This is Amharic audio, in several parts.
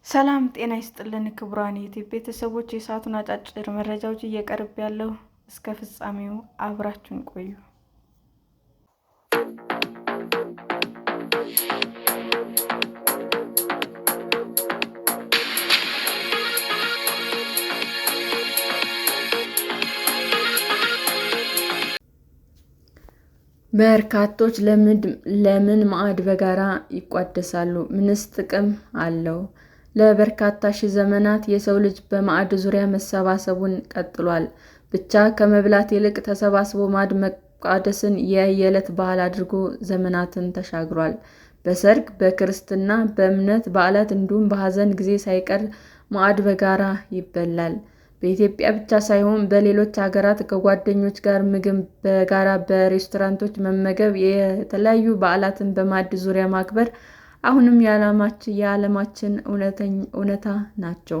ሰላም ጤና ይስጥልን ክቡራን የዩቲዩብ ቤተሰቦች፣ የሰዓቱን አጫጭር መረጃዎች እየቀርብ ያለው እስከ ፍጻሜው አብራችሁን ቆዩ። በርካቶች ለምን ማዕድ በጋራ ይቋደሳሉ? ምንስ ጥቅም አለው? ለበርካታ ሺህ ዘመናት የሰው ልጅ በማዕድ ዙሪያ መሰባሰቡን ቀጥሏል። ብቻ ከመብላት ይልቅ ተሰባስቦ ማዕድ መቋደስን የየዕለት ባህል አድርጎ ዘመናትን ተሻግሯል። በሰርግ፣ በክርስትና፣ በእምነት በዓላት እንዲሁም በሐዘን ጊዜ ሳይቀር ማዕድ በጋራ ይበላል። በኢትዮጵያ ብቻ ሳይሆን በሌሎች ሀገራት ከጓደኞች ጋር ምግብ በጋራ በሬስቶራንቶች መመገብ፣ የተለያዩ በዓላትን በማዕድ ዙሪያ ማክበር አሁንም የዓለማችን እውነታ ናቸው።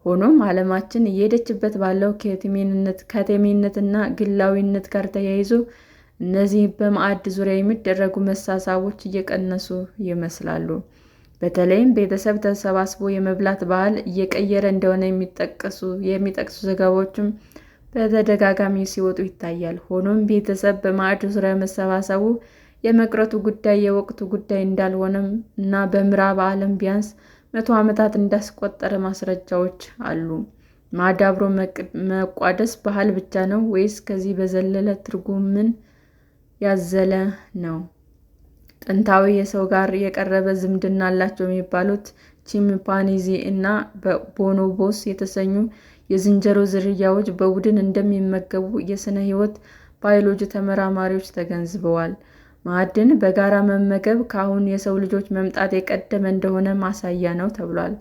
ሆኖም ዓለማችን እየሄደችበት ባለው ከቴሜነትና ግላዊነት ጋር ተያይዞ እነዚህ በማዕድ ዙሪያ የሚደረጉ መሳሳቦች እየቀነሱ ይመስላሉ። በተለይም ቤተሰብ ተሰባስቦ የመብላት ባህል እየቀየረ እንደሆነ የሚጠቅሱ ዘገባዎችም በተደጋጋሚ ሲወጡ ይታያል። ሆኖም ቤተሰብ በማዕድ ዙሪያ መሰባሰቡ የመቅረቱ ጉዳይ የወቅቱ ጉዳይ እንዳልሆነም እና በምዕራብ ዓለም ቢያንስ 100 ዓመታት እንዳስቆጠረ ማስረጃዎች አሉ። ማዕድ አብሮ መቋደስ ባህል ብቻ ነው ወይስ ከዚህ በዘለለ ትርጉምን ያዘለ ነው? ጥንታዊ የሰው ጋር የቀረበ ዝምድና አላቸው የሚባሉት ቺምፓንዚ እና ቦኖቦስ የተሰኙ የዝንጀሮ ዝርያዎች በቡድን እንደሚመገቡ የሥነ-ሕይወት ባዮሎጂ ተመራማሪዎች ተገንዝበዋል። ማዕድን በጋራ መመገብ ከአሁን የሰው ልጆች መምጣት የቀደመ እንደሆነ ማሳያ ነው ተብሏል።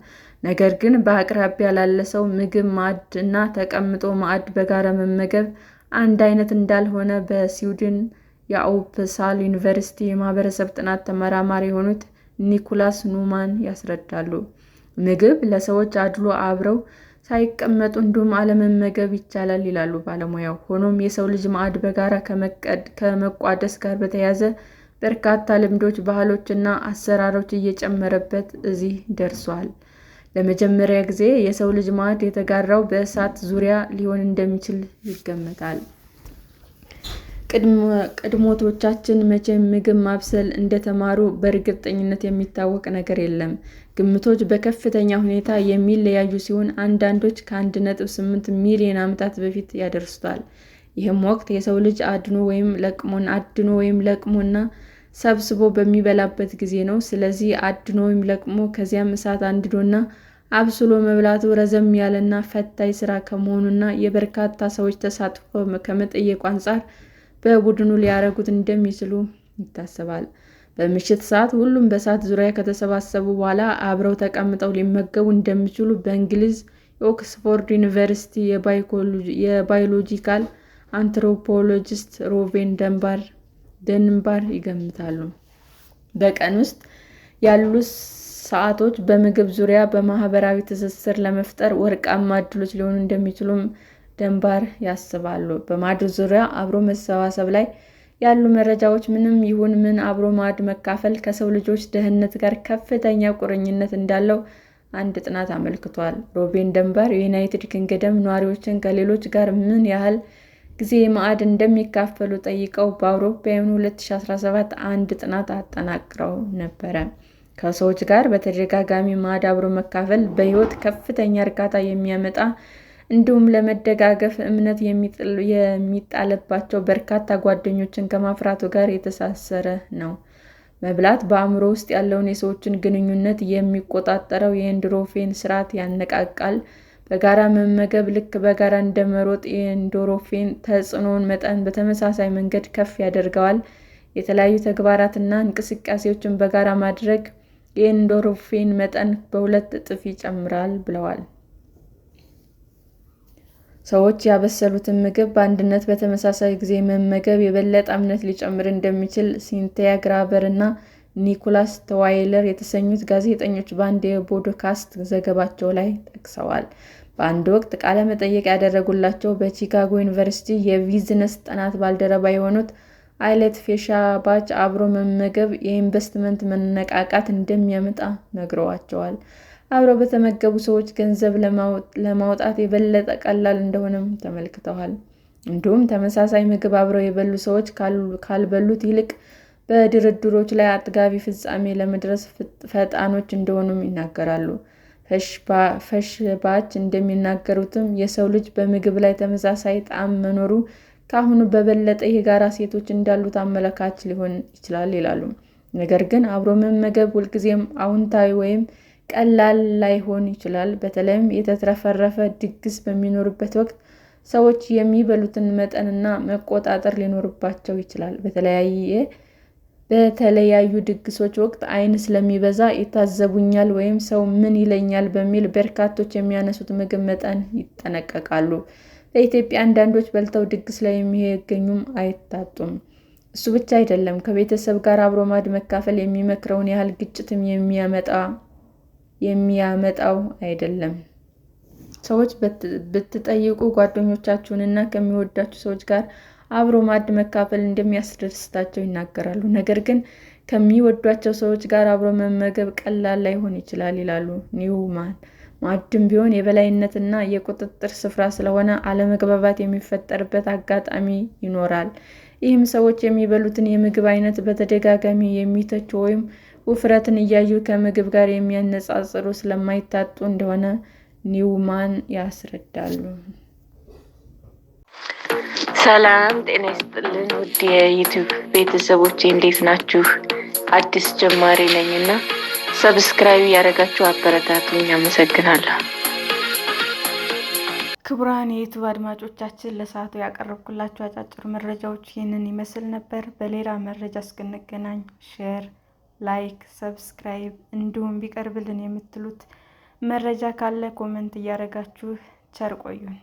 ነገር ግን በአቅራቢያ ላለ ሰው ምግብ ማዕድ እና ተቀምጦ ማዕድ በጋራ መመገብ አንድ አይነት እንዳልሆነ በስዊድን የአውፕሳላ ዩኒቨርሲቲ የማህበረሰብ ጥናት ተመራማሪ የሆኑት ኒኮላስ ኑማን ያስረዳሉ። ምግብ ለሰዎች አድሎ አብረው ሳይቀመጡ እንዲሁም አለመመገብ ይቻላል ይላሉ ባለሙያው። ሆኖም የሰው ልጅ ማዕድ በጋራ ከመቋደስ ጋር በተያያዘ በርካታ ልምዶች፣ ባህሎች እና አሰራሮች እየጨመረበት እዚህ ደርሷል። ለመጀመሪያ ጊዜ የሰው ልጅ ማዕድ የተጋራው በእሳት ዙሪያ ሊሆን እንደሚችል ይገመታል። ቅድሞቶቻችን መቼም ምግብ ማብሰል እንደተማሩ በእርግጠኝነት የሚታወቅ ነገር የለም። ግምቶች በከፍተኛ ሁኔታ የሚለያዩ ሲሆን አንዳንዶች ከ1.8 ሚሊዮን ዓመታት በፊት ያደርሱታል። ይህም ወቅት የሰው ልጅ አድኖ ወይም ለቅሞና ሰብስቦ በሚበላበት ጊዜ ነው። ስለዚህ አድኖ ወይም ለቅሞ ከዚያም እሳት አንድዶና አብስሎ መብላቱ ረዘም ያለና ፈታኝ ስራ ከመሆኑና የበርካታ ሰዎች ተሳትፎ ከመጠየቁ አንጻር በቡድኑ ሊያደርጉት እንደሚችሉ ይታሰባል። በምሽት ሰዓት ሁሉም በእሳት ዙሪያ ከተሰባሰቡ በኋላ አብረው ተቀምጠው ሊመገቡ እንደሚችሉ በእንግሊዝ የኦክስፎርድ ዩኒቨርሲቲ የባዮሎጂካል አንትሮፖሎጂስት ሮቤን ደንባር ይገምታሉ። በቀን ውስጥ ያሉ ሰዓቶች በምግብ ዙሪያ በማህበራዊ ትስስር ለመፍጠር ወርቃማ ዕድሎች ሊሆኑ እንደሚችሉም ደንባር ያስባሉ። በማዕድ ዙሪያ አብሮ መሰባሰብ ላይ ያሉ መረጃዎች ምንም ይሁን ምን አብሮ ማዕድ መካፈል ከሰው ልጆች ደህንነት ጋር ከፍተኛ ቁርኝነት እንዳለው አንድ ጥናት አመልክቷል። ሮቤን ደንባር የዩናይትድ ኪንግደም ነዋሪዎችን ከሌሎች ጋር ምን ያህል ጊዜ ማዕድ እንደሚካፈሉ ጠይቀው በአውሮፓውያኑ 2017 አንድ ጥናት አጠናቅረው ነበረ። ከሰዎች ጋር በተደጋጋሚ ማዕድ አብሮ መካፈል በሕይወት ከፍተኛ እርካታ የሚያመጣ እንዲሁም ለመደጋገፍ እምነት የሚጣልባቸው በርካታ ጓደኞችን ከማፍራቱ ጋር የተሳሰረ ነው። መብላት በአእምሮ ውስጥ ያለውን የሰዎችን ግንኙነት የሚቆጣጠረው የኤንዶርፊን ስርዓት ያነቃቃል። በጋራ መመገብ ልክ በጋራ እንደመሮጥ የኤንዶርፊን ተጽዕኖን መጠን በተመሳሳይ መንገድ ከፍ ያደርገዋል። የተለያዩ ተግባራትና እንቅስቃሴዎችን በጋራ ማድረግ የኤንዶርፊን መጠን በ2 እጥፍ ይጨምራል ብለዋል። ሰዎች ያበሰሉትን ምግብ በአንድነት በተመሳሳይ ጊዜ መመገብ የበለጠ እምነት ሊጨምር እንደሚችል ሲንቲያ ግራበር እና ኒኮላስ ተዋይለር የተሰኙት ጋዜጠኞች በአንድ የፖድካስት ዘገባቸው ላይ ጠቅሰዋል። በአንድ ወቅት ቃለ መጠይቅ ያደረጉላቸው በቺካጎ ዩኒቨርሲቲ የቢዝነስ ጥናት ባልደረባ የሆኑት አይለት ፌሻባች አብሮ መመገብ የኢንቨስትመንት መነቃቃት እንደሚያመጣ ነግረዋቸዋል። አብረው በተመገቡ ሰዎች ገንዘብ ለማውጣት የበለጠ ቀላል እንደሆነም ተመልክተዋል። እንዲሁም ተመሳሳይ ምግብ አብረው የበሉ ሰዎች ካልበሉት ይልቅ በድርድሮች ላይ አጥጋቢ ፍጻሜ ለመድረስ ፈጣኖች እንደሆኑም ይናገራሉ። ፈሽባች እንደሚናገሩትም የሰው ልጅ በምግብ ላይ ተመሳሳይ ጣዕም መኖሩ ከአሁኑ በበለጠ የጋራ እሴቶች እንዳሉት አመለካች ሊሆን ይችላል ይላሉ። ነገር ግን አብሮ መመገብ ሁልጊዜም አዎንታዊ ወይም ቀላል ላይሆን ይችላል። በተለይም የተትረፈረፈ ድግስ በሚኖርበት ወቅት ሰዎች የሚበሉትን መጠንና መቆጣጠር ሊኖርባቸው ይችላል። በተለያዩ ድግሶች ወቅት ዓይን ስለሚበዛ ይታዘቡኛል ወይም ሰው ምን ይለኛል በሚል በርካቶች የሚያነሱት ምግብ መጠን ይጠነቀቃሉ። በኢትዮጵያ አንዳንዶች በልተው ድግስ ላይ የሚገኙም አይታጡም። እሱ ብቻ አይደለም፣ ከቤተሰብ ጋር አብሮ ማዕድ መካፈል የሚመክረውን ያህል ግጭትም የሚያመጣው አይደለም። ሰዎች ብትጠይቁ ጓደኞቻችሁንና ከሚወዷቸው ሰዎች ጋር አብሮ ማዕድ መካፈል እንደሚያስደስታቸው ይናገራሉ። ነገር ግን ከሚወዷቸው ሰዎች ጋር አብሮ መመገብ ቀላል ላይሆን ይችላል ይላሉ ኒውማን። ማዕድም ቢሆን የበላይነትና የቁጥጥር ስፍራ ስለሆነ አለመግባባት የሚፈጠርበት አጋጣሚ ይኖራል። ይህም ሰዎች የሚበሉትን የምግብ አይነት በተደጋጋሚ የሚተቹ ወይም ውፍረትን እያዩ ከምግብ ጋር የሚያነጻጽሩ ስለማይታጡ እንደሆነ ኒውማን ያስረዳሉ። ሰላም ጤና ይስጥልን ውድ የዩቲዩብ ቤተሰቦቼ እንዴት ናችሁ? አዲስ ጀማሪ ነኝ እና ሰብስክራይብ ያደረጋችሁ አበረታቱኝ። አመሰግናለሁ። ክቡራን የዩቲዩብ አድማጮቻችን ለሰዓቱ ያቀረብኩላችሁ አጫጭር መረጃዎች ይህንን ይመስል ነበር። በሌላ መረጃ እስክንገናኝ ሼር፣ ላይክ፣ ሰብስክራይብ እንዲሁም ቢቀርብልን የምትሉት መረጃ ካለ ኮመንት እያደረጋችሁ ቸር ቆዩን።